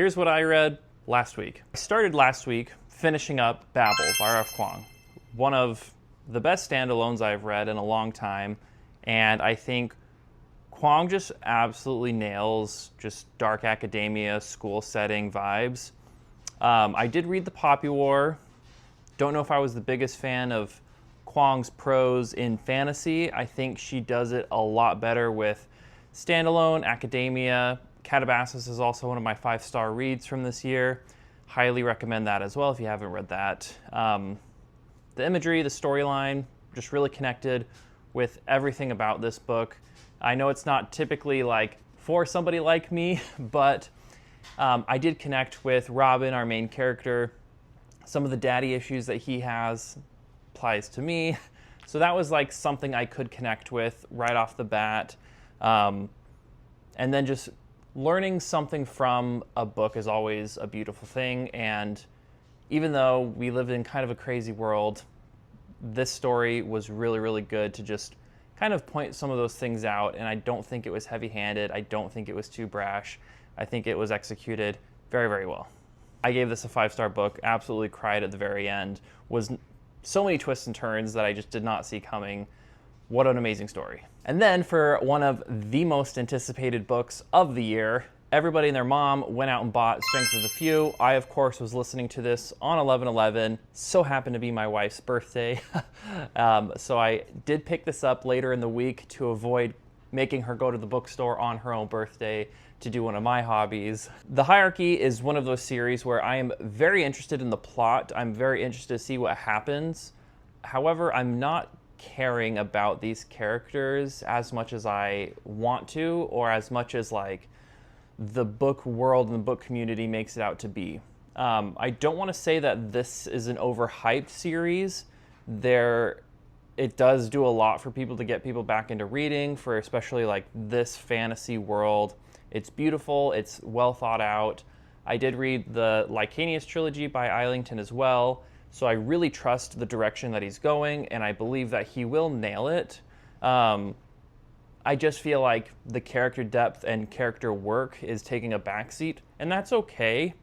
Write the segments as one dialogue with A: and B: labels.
A: Here's what I read last week. I started last week finishing up Babel by RF Kuang, one of the best standalones I've read in a long time, and I think Kuang just absolutely nails just dark academia, school setting vibes. I did read The Poppy War. Don't know if I was the biggest fan of Kuang's prose in fantasy. I think she does it a lot better with standalone, academia. Calabasas is also one of my 5-star reads from this year. Highly recommend that as well if you haven't read that. The imagery, the storyline, just really connected with everything about this book. I know it's not typically like for somebody like me, but I did connect with Robin, our main character. Some of the daddy issues that he has applies to me. So that was like something I could connect with right off the bat. And then just learning something from a book is always a beautiful thing. And even though we live in kind of a crazy world, this story was really, really good to just kind of point some of those things out. And I don't think it was heavy-handed. I don't think it was too brash. I think it was executed very, very well. I gave this a 5-star book, absolutely cried at the very end. Was so many twists and turns that I just did not see coming. What an amazing story. And then for one of the most anticipated books of the year, everybody and their mom went out and bought Strength of the Few. I, of course, was listening to this on 11/11. So happened to be my wife's birthday. So I did pick this up later in the week to avoid making her go to the bookstore on her own birthday to do one of my hobbies. The Hierarchy is one of those series where I am very interested in the plot. I'm very interested to see what happens. However, I'm not caring about these characters as much as I want to, or as much as like the book world and the book community makes it out to be. I don't want to say that this is an overhyped series. It does do a lot for people to get people back into reading, for especially like this fantasy world. It's beautiful, it's well thought out. I did read the Licanius trilogy by Islington as well, so I really trust the direction that he's going, and I believe that he will nail it. I just feel like the character depth and character work is taking a backseat, and that's okay.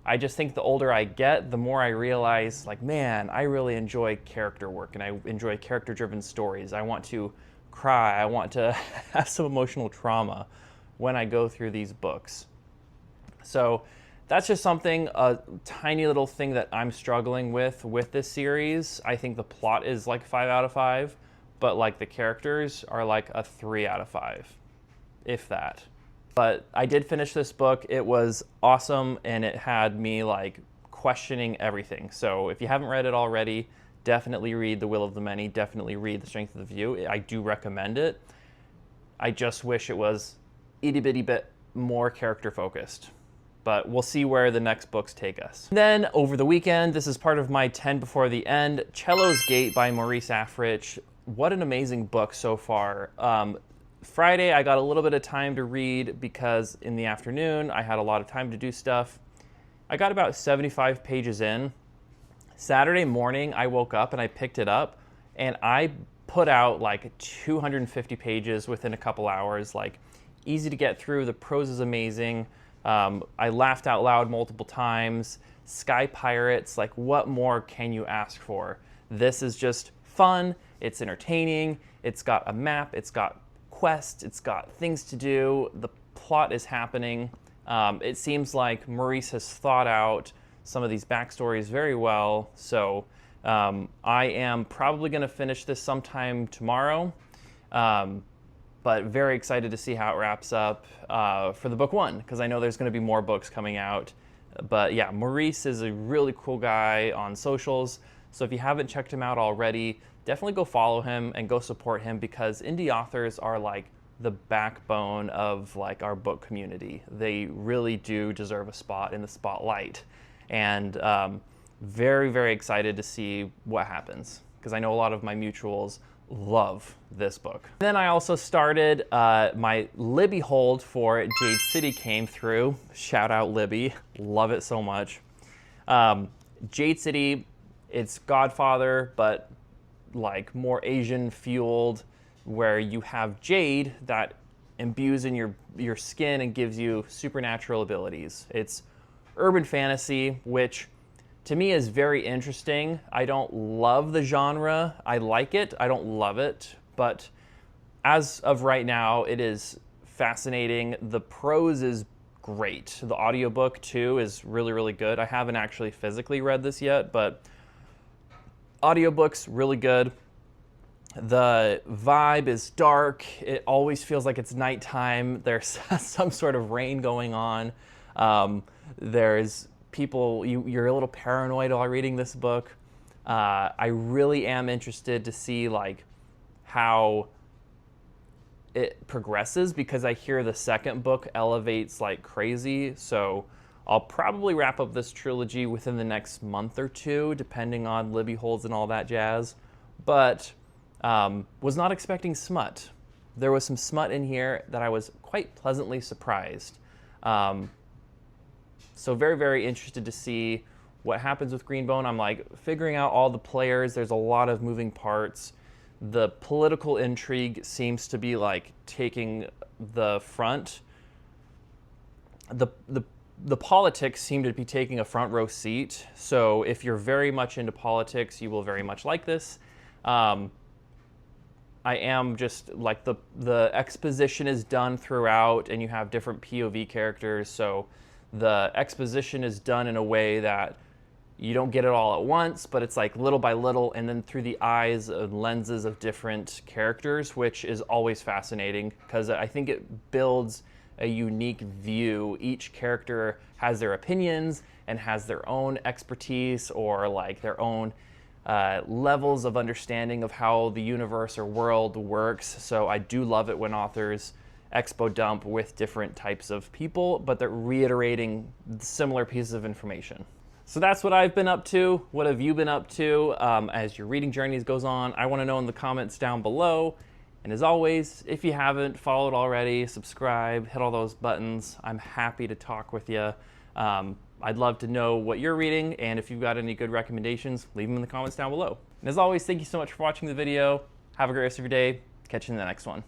A: I just think the older I get, the more I realize, like, man, I really enjoy character work, and I enjoy character-driven stories. I want to cry, I want to have some emotional trauma when I go through these books. So that's just something, a tiny little thing that I'm struggling with this series. I think the plot is like 5 out of 5, but like the characters are like a 3 out of 5, if that. But I did finish this book. It was awesome, and it had me like questioning everything. So if you haven't read it already, definitely read The Will of the Many, definitely read The Strength of the Few. I do recommend it. I just wish it was itty bitty bit more character focused. But we'll see where the next books take us. Then over the weekend, this is part of my 10 before the end, Cellos Gate by Maurice Africh. What an amazing book so far. Friday, I got a little bit of time to read because in the afternoon, I had a lot of time to do stuff. I got about 75 pages in. Saturday morning, I woke up and I picked it up, and I put out like 250 pages within a couple hours. Like, easy to get through. The prose is amazing. I laughed out loud multiple times. Sky Pirates, like, what more can you ask for? This is just fun. It's entertaining. It's got a map. It's got quests. It's got things to do. The plot is happening. It seems like Maurice has thought out some of these backstories very well. So I am probably going to finish this sometime tomorrow. But very excited to see how it wraps up for the book 1, because I know there's going to be more books coming out. But yeah, Maurice is a really cool guy on socials, so if you haven't checked him out already, definitely go follow him and go support him, because indie authors are like the backbone of like our book community. They really do deserve a spot in the spotlight, and very, very excited to see what happens, because I know a lot of my mutuals love this book. Then I also started my Libby hold for Jade City came through. Shout out Libby, love it so much. Jade City, it's Godfather, but like more Asian fueled, where you have Jade that imbues in your skin and gives you supernatural abilities. It's urban fantasy, which to me is very interesting. I don't love the genre. I like it. I don't love it. But as of right now, it is fascinating. The prose is great. The audiobook too is really, really good. I haven't actually physically read this yet, but audiobook's really good. The vibe is dark. It always feels like it's nighttime. There's some sort of rain going on. There's people, you're a little paranoid while reading this book. I really am interested to see like how it progresses, because I hear the second book elevates like crazy. So I'll probably wrap up this trilogy within the next month or two, depending on Libby holds and all that jazz. But was not expecting smut. There was some smut in here that I was quite pleasantly surprised. So very, very interested to see what happens with Greenbone. I'm like figuring out all the players. There's a lot of moving parts. The political intrigue seems to be like taking the front. The politics seem to be taking a front row seat. So if you're very much into politics, you will very much like this. I am just like the exposition is done throughout, and you have different POV characters. So the exposition is done in a way that you don't get it all at once, but it's like little by little, and then through the eyes and lenses of different characters, which is always fascinating because I think it builds a unique view. Each character has their opinions and has their own expertise or like their own levels of understanding of how the universe or world works. So I do love it when authors expo dump with different types of people, but they're reiterating similar pieces of information. So that's what I've been up to. What have you been up to as your reading journeys goes on? I want to know in the comments down below. And as always, if you haven't followed already, subscribe, hit all those buttons. I'm happy to talk with you. I'd love to know what you're reading, and if you've got any good recommendations, leave them in the comments down below. And as always, thank you so much for watching the video. Have a great rest of your day. Catch you in the next one.